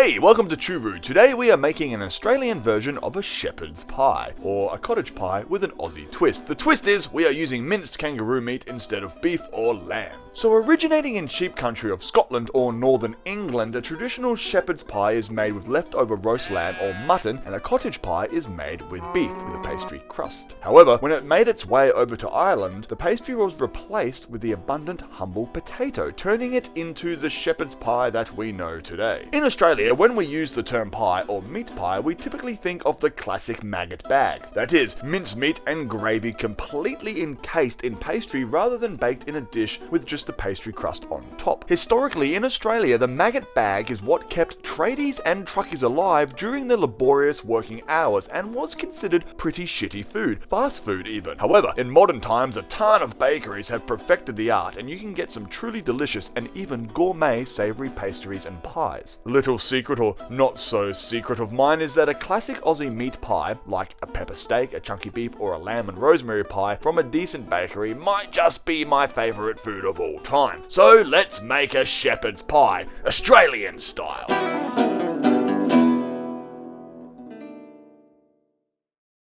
Hey, welcome to Choo. Today we are making an Australian version of a shepherd's pie, or a cottage pie with an Aussie twist. The twist is we are using minced kangaroo meat instead of beef or lamb. So originating in sheep country of Scotland or northern England, a traditional shepherd's pie is made with leftover roast lamb or mutton, and a cottage pie is made with beef with a pastry crust. However, when it made its way over to Ireland, the pastry was replaced with the abundant humble potato, turning it into the shepherd's pie that we know today. In Australia, when we use the term pie or meat pie, we typically think of the classic maggot bag. That is, mincemeat and gravy completely encased in pastry rather than baked in a dish with just the pastry crust on top. Historically, in Australia, the maggot bag is what kept tradies and truckies alive during their laborious working hours and was considered pretty shitty food, fast food even. However, in modern times, a ton of bakeries have perfected the art and you can get some truly delicious and even gourmet savory pastries and pies. Little secret or not so secret of mine is that a classic Aussie meat pie, like a pepper steak, a chunky beef, or a lamb and rosemary pie from a decent bakery might just be my favourite food of all time. So let's make a shepherd's pie, Australian style.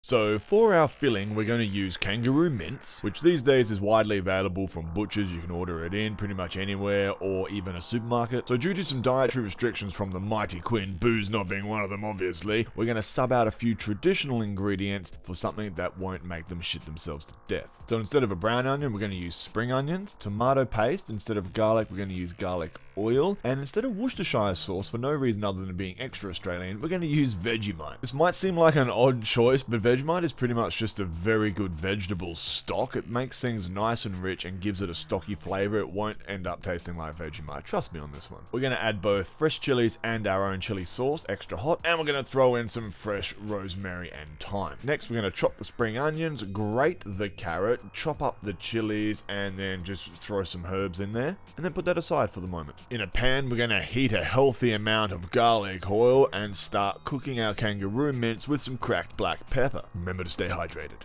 So for our filling, we're going to use kangaroo mince, which these days is widely available from butchers. You can order it in pretty much anywhere or even a supermarket. So due to some dietary restrictions from the mighty Queen, booze not being one of them obviously, we're going to sub out a few traditional ingredients for something that won't make them shit themselves to death. So instead of a brown onion, we're going to use spring onions, tomato paste. Instead of garlic, we're going to use garlic oil, and instead of Worcestershire sauce, for no reason other than being extra Australian, we're going to use Vegemite. This might seem like an odd choice, but Vegemite is pretty much just a very good vegetable stock. It makes things nice and rich and gives it a stocky flavour. It won't end up tasting like Vegemite, trust me on this one. We're going to add both fresh chilies and our own chili sauce, extra hot, and we're going to throw in some fresh rosemary and thyme. Next, we're going to chop the spring onions, grate the carrot, chop up the chilies, and then just throw some herbs in there, and then put that aside for the moment. In a pan, we're going to heat a healthy amount of garlic oil and start cooking our kangaroo mince with some cracked black pepper. Remember to stay hydrated.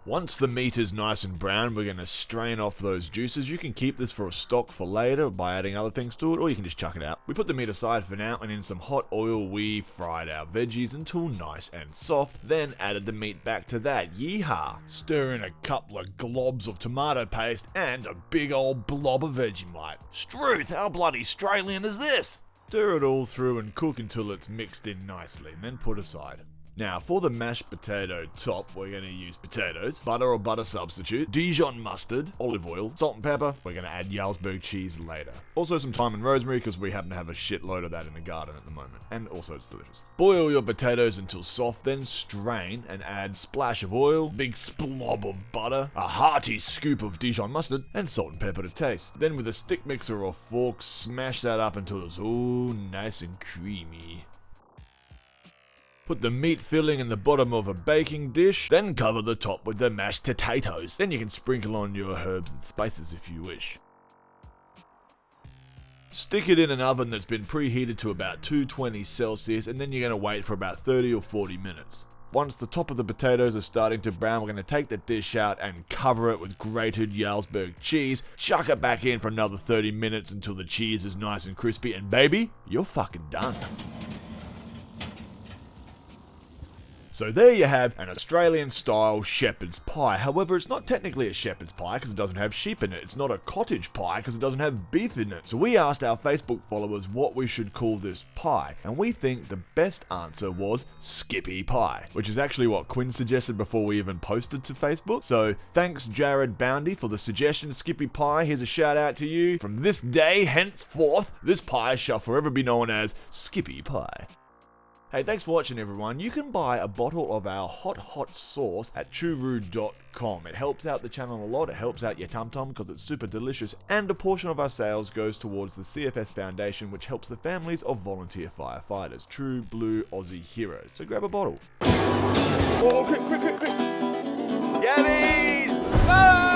Once the meat is nice and brown, we're going to strain off those juices. You can keep this for a stock for later by adding other things to it, or you can just chuck it out. We put the meat aside for now, and in some hot oil we fried our veggies until nice and soft, then added the meat back to that. Yeehaw! Stir in a couple of globs of tomato paste and a big old blob of Vegemite. Struth, how bloody Australian is this? Stir it all through and cook until it's mixed in nicely, and then put aside. Now, for the mashed potato top, we're going to use potatoes, butter or butter substitute, Dijon mustard, olive oil, salt and pepper. We're going to add Jarlsberg cheese later. Also some thyme and rosemary because we happen to have a shitload of that in the garden at the moment. And also it's delicious. Boil your potatoes until soft, then strain and add splash of oil, big splob of butter, a hearty scoop of Dijon mustard, and salt and pepper to taste. Then with a stick mixer or fork, smash that up until it's all nice and creamy. Put the meat filling in the bottom of a baking dish, then cover the top with the mashed potatoes. Then you can sprinkle on your herbs and spices if you wish. Stick it in an oven that's been preheated to about 220 Celsius, and then you're going to wait for about 30 or 40 minutes. Once the top of the potatoes are starting to brown, we're going to take the dish out and cover it with grated Jarlsberg cheese, chuck it back in for another 30 minutes until the cheese is nice and crispy, and baby, you're fucking done. So there you have an Australian-style shepherd's pie. However, it's not technically a shepherd's pie because it doesn't have sheep in it. It's not a cottage pie because it doesn't have beef in it. So we asked our Facebook followers what we should call this pie, and we think the best answer was Skippy Pie, which is actually what Quinn suggested before we even posted to Facebook. So thanks Jared Boundy for the suggestion, Skippy Pie. Here's a shout out to you. From this day henceforth, this pie shall forever be known as Skippy Pie. Hey, thanks for watching everyone. You can buy a bottle of our hot sauce at chooroo.com. It helps out the channel a lot. It helps out your tum-tum because it's super delicious. And a portion of our sales goes towards the CFS Foundation, which helps the families of volunteer firefighters. True blue Aussie heroes. So grab a bottle. Oh, quick. Gabbies! Bye!